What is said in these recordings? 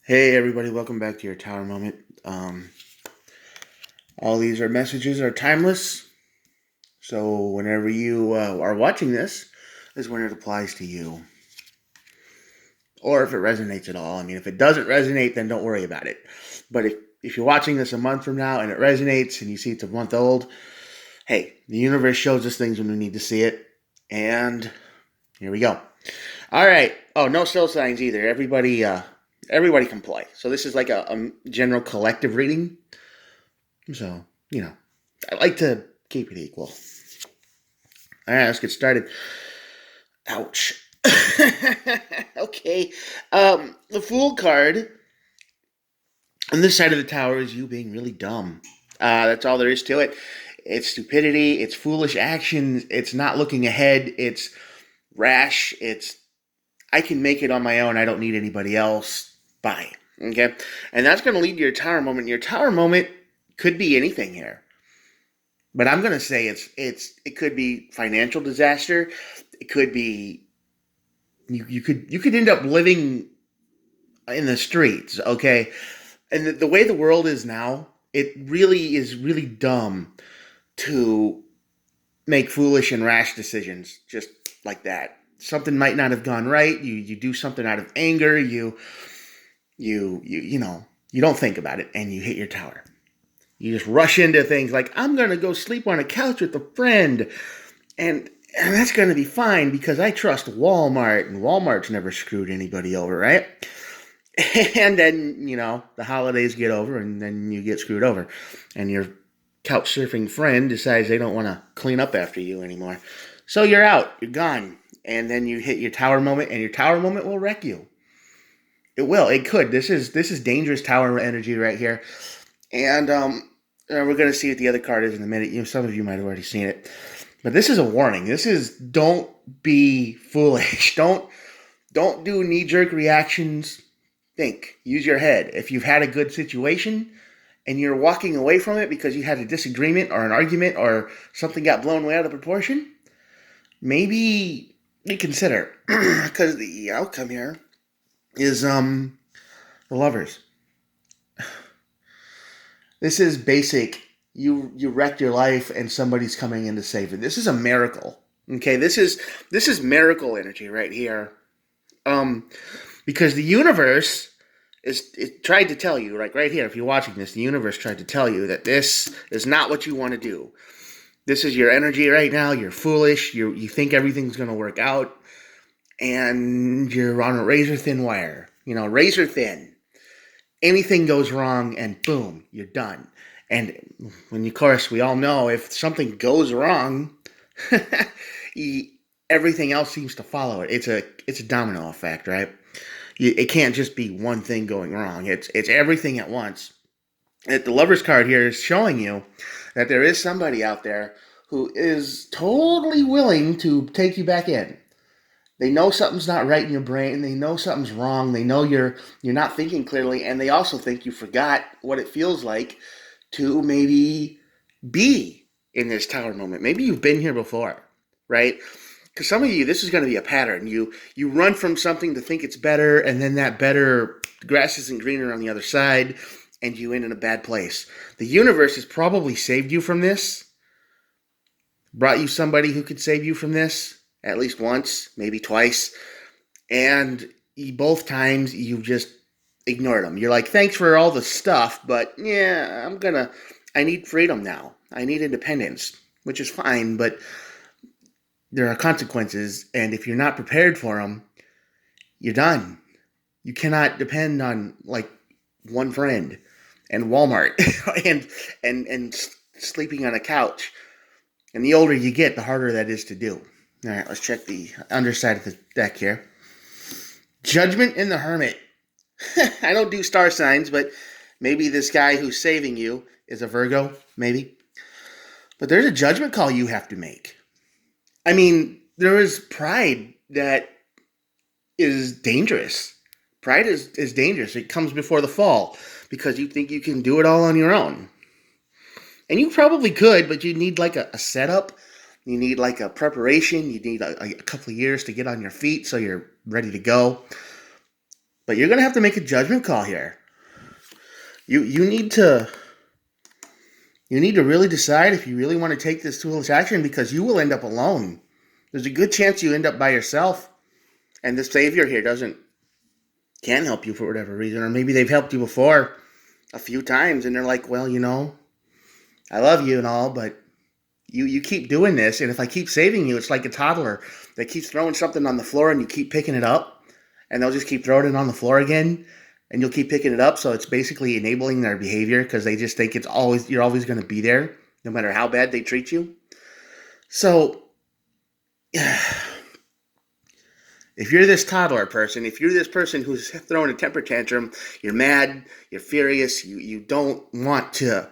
Hey everybody, welcome back to your Tower Moment. All these messages are timeless, so whenever you are watching this, is when it applies to you, or if it resonates at all. I mean, if it doesn't resonate, then don't worry about it. But if you're watching this a month from now and it resonates, and you see it's a month old, hey, the universe shows us things when we need to see it, and here we go. All right. Oh, no soul signs either. Everybody can play. So this is like a general collective reading. So, I like to keep it equal. All right, let's get started. Ouch. Okay. The Fool card on this side of the tower is you being really dumb. That's all there is to it. It's stupidity. It's foolish actions. It's not looking ahead. It's rash. It's, I can make it on my own. I don't need anybody else. Bye. Okay? And that's going to lead to your Tower Moment. Your Tower Moment could be anything here. But I'm gonna say it could be financial disaster. It could be you could end up living in the streets. Okay, and the way the world is now, it really is really dumb to make foolish and rash decisions just like that. Something might not have gone right. You do something out of anger. You don't think about it and you hit your tower. You just rush into things like, I'm going to go sleep on a couch with a friend. And that's going to be fine because I trust Walmart. And Walmart's never screwed anybody over, right? And then, the holidays get over and then you get screwed over. And your couch surfing friend decides they don't want to clean up after you anymore. So you're out. You're gone. And then you hit your Tower Moment, and your Tower Moment will wreck you. It will. It could. This is dangerous tower energy right here. And we're going to see what the other card is in a minute. Some of you might have already seen it. But this is a warning. This is, don't be foolish. Don't do knee-jerk reactions. Think. Use your head. If you've had a good situation and you're walking away from it because you had a disagreement or an argument or something got blown way out of proportion, maybe reconsider. Because the outcome here is the Lovers. This is basic. You wrecked your life and somebody's coming in to save it. This is a miracle. Okay, this is miracle energy right here. Because the universe it tried to tell you, like right here, if you're watching this, the universe tried to tell you that this is not what you want to do. This is your energy right now. You're foolish. You think everything's going to work out, and you're on a razor thin wire. Razor thin. Anything goes wrong and boom, you're done. And when, of course, we all know if something goes wrong, everything else seems to follow it. It's a domino effect, right? It can't just be one thing going wrong. It's everything at once. The Lover's card here is showing you that there is somebody out there who is totally willing to take you back in. They know something's not right in your brain. They know something's wrong. They know you're not thinking clearly, and they also think you forgot what it feels like to maybe be in this Tower Moment. Maybe you've been here before, right? Because some of you, this is going to be a pattern. You run from something to think it's better, and then that better grass isn't greener on the other side, and you end in a bad place. The universe has probably saved you from this, brought you somebody who could save you from this at least once, maybe twice, and both times you just ignored them. You're like, thanks for all the stuff, but yeah, I need freedom now. I need independence, which is fine, but there are consequences, and if you're not prepared for them, you're done. You cannot depend on like one friend and Walmart and sleeping on a couch. And the older you get, the harder that is to do. All right, let's check the underside of the deck here. Judgment in the Hermit. I don't do star signs, but maybe this guy who's saving you is a Virgo, maybe. But there's a judgment call you have to make. I mean, there is pride that is dangerous. Pride is dangerous. It comes before the fall because you think you can do it all on your own. And you probably could, but you need like a setup. You need like a preparation. You need a couple of years to get on your feet so you're ready to go. But you're going to have to make a judgment call here. You need to really decide if you really want to take this foolish action, because you will end up alone. There's a good chance you end up by yourself, and the savior here can't help you for whatever reason, or maybe they've helped you before a few times, and they're like, well, I love you and all, but you keep doing this, and if I keep saving you, it's like a toddler that keeps throwing something on the floor, and you keep picking it up, and they'll just keep throwing it on the floor again, and you'll keep picking it up. So it's basically enabling their behavior, because they just think you're always going to be there, no matter how bad they treat you. So if you're this toddler person, if you're this person who's throwing a temper tantrum, you're mad, you're furious, you don't want to,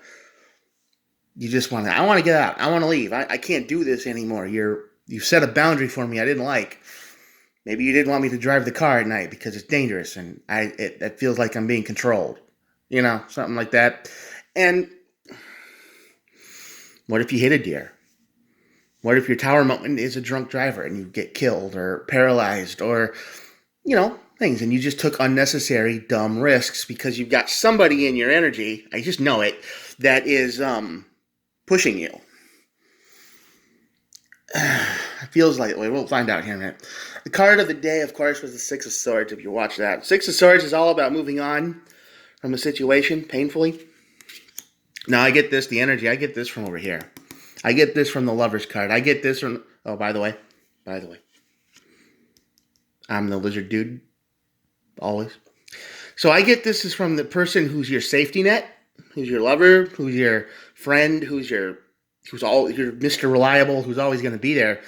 you just want to, I want to get out, I want to leave, I can't do this anymore. You set a boundary for me I didn't like. Maybe you didn't want me to drive the car at night because it's dangerous and it feels like I'm being controlled. Something like that. And what if you hit a deer? What if your tower mountain is a drunk driver and you get killed or paralyzed or, things, and you just took unnecessary, dumb risks because you've got somebody in your energy, I just know it, that is pushing you. It feels like, we'll find out here in a minute. The card of the day, of course, was the Six of Swords, if you watch that. Six of Swords is all about moving on from a situation painfully. Now, I get this, the energy, I get this from over here. I get this from the Lover's card. I get this from, by the way, I'm the lizard dude, always. So I get this is from the person who's your safety net, who's your lover, who's your friend, who's your Mr. Reliable, who's always going to be there.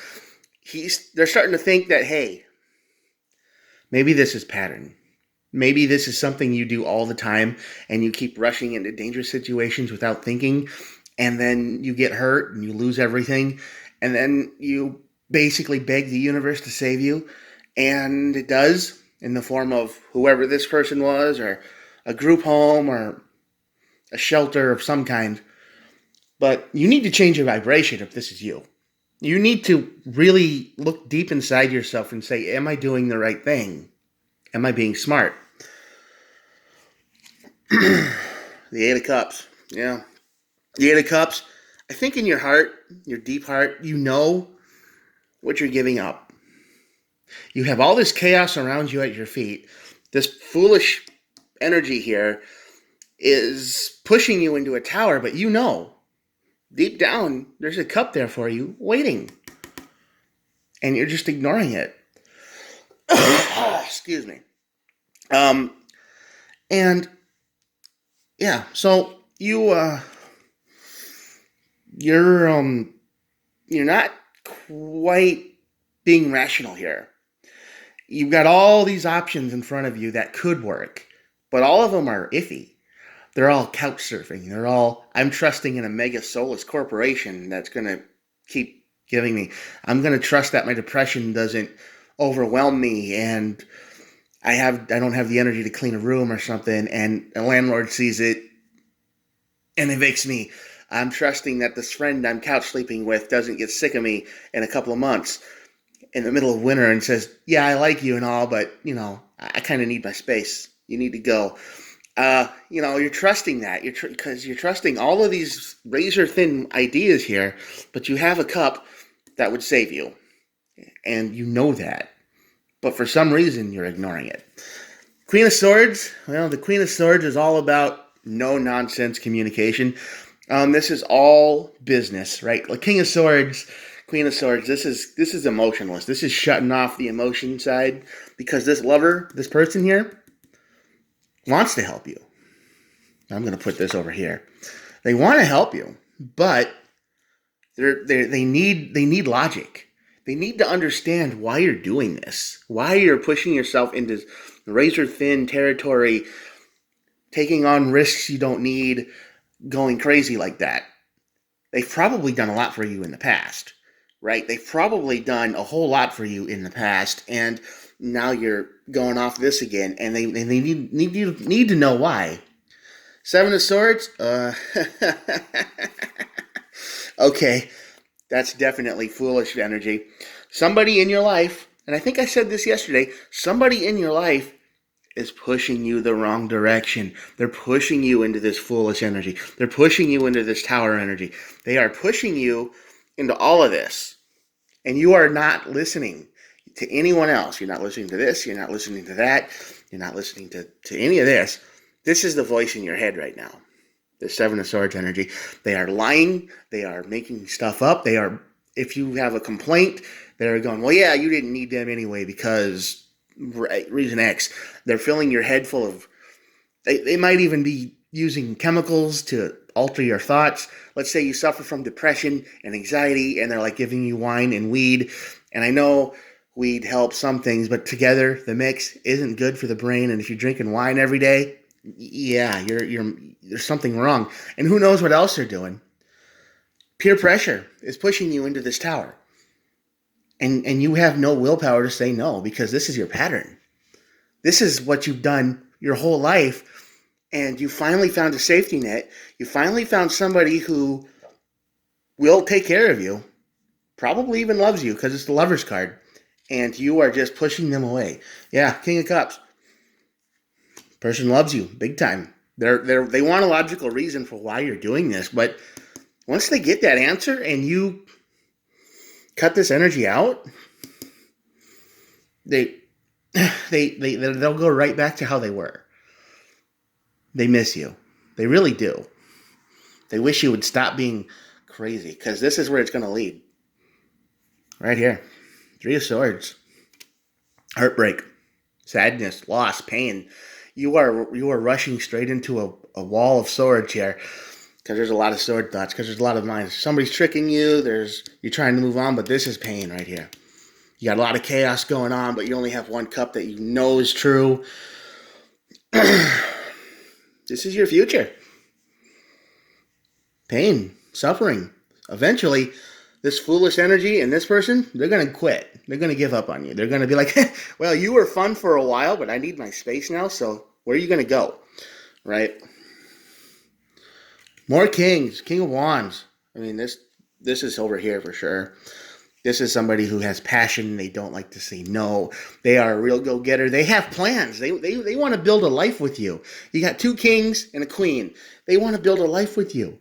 They're starting to think that, hey, maybe this is pattern. Maybe this is something you do all the time, and you keep rushing into dangerous situations without thinking, and then you get hurt and you lose everything, and then you basically beg the universe to save you, and it does, in the form of whoever this person was, or a group home, or a shelter of some kind. But you need to change your vibration if this is you. You need to really look deep inside yourself and say, am I doing the right thing? Am I being smart? The Eight of Cups. Yeah. The Eight of Cups. I think in your heart, your deep heart, you know what you're giving up. You have all this chaos around you at your feet. This foolish energy here is pushing you into a tower, but you know, deep down, there's a cup there for you, waiting. And you're just ignoring it. Excuse me. And yeah, so you're not quite being rational here. You've got all these options in front of you that could work, but all of them are iffy. They're all couch surfing. They're all, I'm trusting in a mega soulless corporation that's going to keep giving me. I'm going to trust that my depression doesn't overwhelm me, and I don't have the energy to clean a room or something, and a landlord sees it and evicts me. I'm trusting that this friend I'm couch sleeping with doesn't get sick of me in a couple of months in the middle of winter and says, yeah, I like you and all, but, I kind of need my space. You need to go. You're trusting that. Because you're trusting all of these razor thin ideas here, but you have a cup that would save you. And you know that. But for some reason, you're ignoring it. Queen of Swords. Well, the Queen of Swords is all about no-nonsense communication. This is all business, right? Like King of Swords, Queen of Swords, this is emotionless. This is shutting off the emotion side, because this lover, this person here, wants to help you. I'm going to put this over here. They want to help you, but they need logic. They need to understand why you're doing this, why you're pushing yourself into razor-thin territory, taking on risks you don't need, going crazy like that. They've probably done a lot for you in the past, right? They've probably done a whole lot for you in the past, and now you're going off this again, and they need to know why. Seven of Swords? Okay, that's definitely foolish energy. Somebody in your life, and I think I said this yesterday, somebody in your life is pushing you the wrong direction. They're pushing you into this foolish energy. They're pushing you into this tower energy. They are pushing you into all of this. And you are not listening to anyone else. You're not listening to this. You're not listening to that. You're not listening to any of this. This is the voice in your head right now. The Seven of Swords energy. They are lying. They are making stuff up. They are, if you have a complaint, they're going, well, yeah, you didn't need them anyway because reason X. They're filling your head full of, they might even be using chemicals to alter your thoughts. Let's say you suffer from depression and anxiety, and they're like giving you wine and weed. And I know weed helps some things, but together the mix isn't good for the brain. And if you're drinking wine every day, yeah, there's something wrong. And who knows what else they're doing? Peer pressure is pushing you into this tower. And you have no willpower to say no, because this is your pattern. This is what you've done your whole life. And you finally found a safety net. You finally found somebody who will take care of you, probably even loves you because it's the Lover's card. And you are just pushing them away. Yeah, King of Cups. Person loves you big time. They want a logical reason for why you're doing this. But once they get that answer and you cut this energy out, they'll go right back to how they were. They miss you. They really do. They wish you would stop being crazy, because this is where it's going to lead. Right here. Three of Swords. Heartbreak. Sadness. Loss. Pain. You are rushing straight into a wall of swords here, because there's a lot of sword thoughts, because there's a lot of minds. Somebody's tricking you. You're trying to move on, but this is pain right here. You got a lot of chaos going on, but you only have one cup that you know is true. This is your future. Pain, suffering. Eventually, this foolish energy and this person, they're going to quit. They're going to give up on you. They're going to be like, well, you were fun for a while, but I need my space now, so where are you going to go? Right? More kings. King of Wands. I mean, this is over here for sure. This is somebody who has passion. They don't like to say no. They are a real go-getter. They have plans. They want to build a life with you. You got two kings and a queen. They want to build a life with you.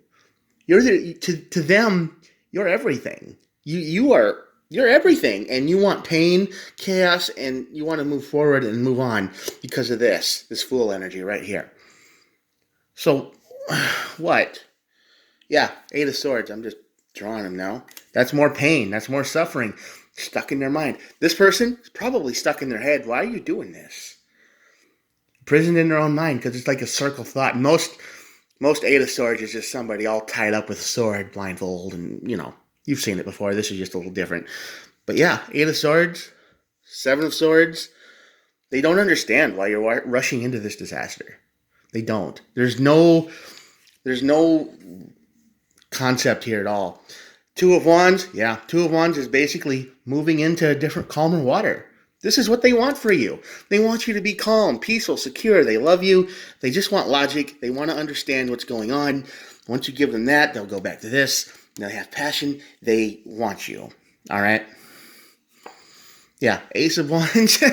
To them, you're everything. You're everything. And you want pain, chaos, and you want to move forward and move on because of this fool energy right here. So, what? Yeah, Eight of Swords. I'm just drawing them now. That's more pain. That's more suffering stuck in their mind. This person is probably stuck in their head. Why are you doing this? Imprisoned in their own mind, because it's like a circle thought. Most Eight of Swords is just somebody all tied up with a sword, blindfold, and you've seen it before. This is just a little different. But yeah, Eight of Swords, Seven of Swords. They don't understand why you're rushing into this disaster. They don't. There's no concept here at all. Two of Wands, yeah. Two of Wands is basically moving into a different, calmer water. This is what they want for you. They want you to be calm, peaceful, secure. They love you. They just want logic. They want to understand what's going on. Once you give them that, they'll go back to this. They have passion. They want you. All right? Yeah, Ace of Wands.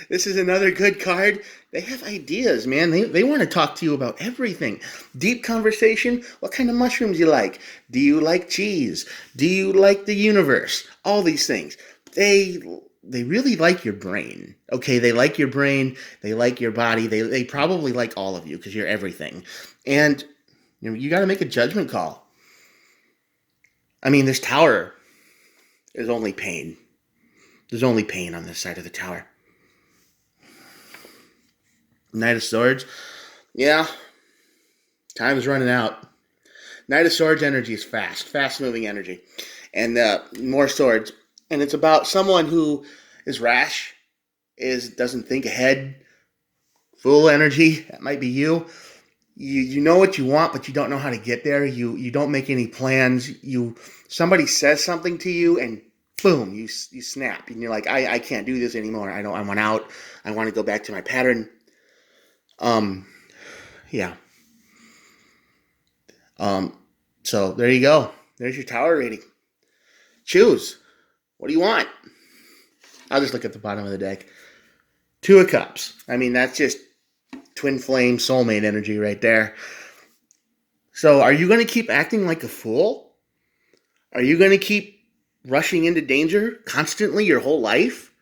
This is another good card. They have ideas, man. They want to talk to you about everything. Deep conversation. What kind of mushrooms you like? Do you like cheese? Do you like the universe? All these things. They really like your brain. Okay, they like your brain. They like your body. They probably like all of you because you're everything. And you got to make a judgment call. I mean, this tower is only pain. There's only pain on this side of the tower. Knight of Swords. Yeah. Time's running out. Knight of Swords energy is fast-moving energy. And more swords. And it's about someone who is rash, doesn't think ahead. Fool energy. That might be you. You know what you want, but you don't know how to get there. You don't make any plans. Somebody says something to you, and boom, you snap. And you're like, I can't do this anymore. I want out. I want to go back to my pattern. Yeah. So there you go. There's your tower reading. Choose. What do you want? I'll just look at the bottom of the deck. Two of Cups. I mean, that's just twin flame soulmate energy right there. So are you going to keep acting like a fool? Are you going to keep rushing into danger constantly your whole life?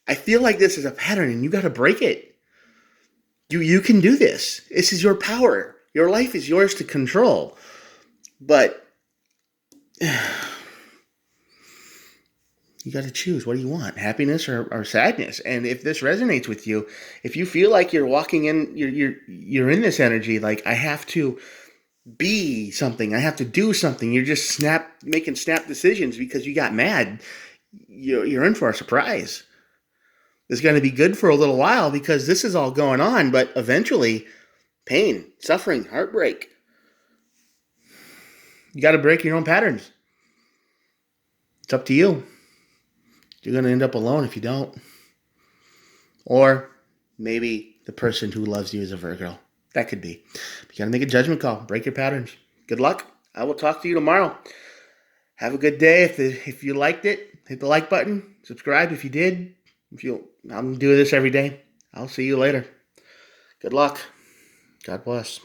I feel like this is a pattern and you got to break it. You can do this. This is your power. Your life is yours to control. But you got to choose. What do you want? Happiness or sadness? And if this resonates with you, if you feel like you're walking in, you're in this energy, like I have to be something, I have to do something. You're just making snap decisions because you got mad. You're in for a surprise. It's going to be good for a little while because this is all going on, but eventually, pain, suffering, heartbreak. You got to break your own patterns. It's up to you. You're going to end up alone if you don't. Or maybe the person who loves you is a Virgo. That could be. But you got to make a judgment call. Break your patterns. Good luck. I will talk to you tomorrow. Have a good day. If you liked it, hit the like button. Subscribe if you did. I'm doing this every day. I'll see you later. Good luck. God bless.